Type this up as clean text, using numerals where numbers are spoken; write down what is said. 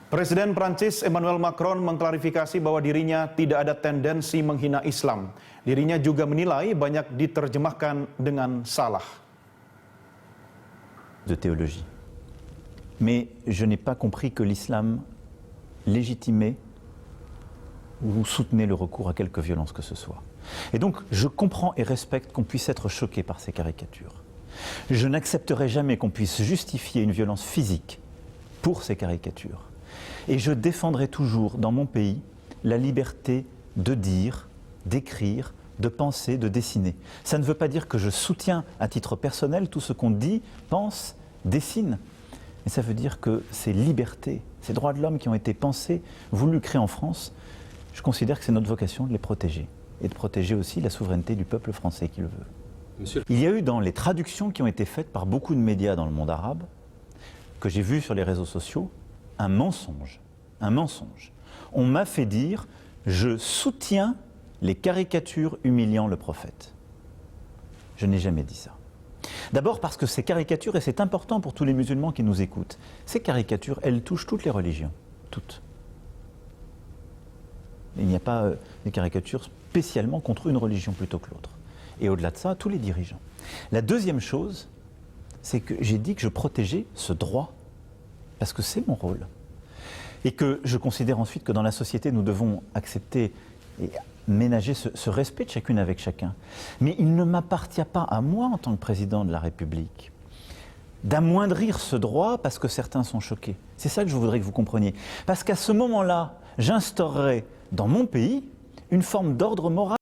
Presiden Prancis Emmanuel Macron mengklarifikasi bahwa dirinya tidak ada tendensi menghina Islam. Dirinya juga menilai banyak diterjemahkan dengan salah. De théologie. Mais je n'ai pas compris que l'islam légitimait ou soutenait le recours à quelque violence que ce soit. Et donc, je comprends et respecte qu'on puisse être choqué par ces caricatures. Je n'accepterai jamais qu'on puisse justifier une violence physique pour ces caricatures. Et je défendrai toujours dans mon pays la liberté de dire, d'écrire, de penser, de dessiner. Ça ne veut pas dire que je soutiens à titre personnel tout ce qu'on dit, pense, dessine. Mais ça veut dire que ces libertés, ces droits de l'homme qui ont été pensés, voulus, créés en France, je considère que c'est notre vocation de les protéger. Et de protéger aussi la souveraineté du peuple français qui le veut. Il y a eu dans les traductions qui ont été faites par beaucoup de médias dans le monde arabe, que j'ai vu sur les réseaux sociaux, un mensonge. Un mensonge. On m'a fait dire « je soutiens les caricatures humiliant le prophète ». Je n'ai jamais dit ça. D'abord parce que ces caricatures, et c'est important pour tous les musulmans qui nous écoutent, ces caricatures, elles touchent toutes les religions, toutes. Il n'y a pas des caricatures spécialement contre une religion plutôt que l'autre. Et au-delà de ça, tous les dirigeants. La deuxième chose, c'est que j'ai dit que je protégeais ce droit, parce que c'est mon rôle. Et que je considère ensuite que dans la société, nous devons accepter et ménager ce respect de chacune avec chacun. Mais il ne m'appartient pas à moi, en tant que président de la République, d'amoindrir ce droit parce que certains sont choqués. C'est ça que je voudrais que vous compreniez. Parce qu'à ce moment-là, j'instaurerai dans mon pays une forme d'ordre moral.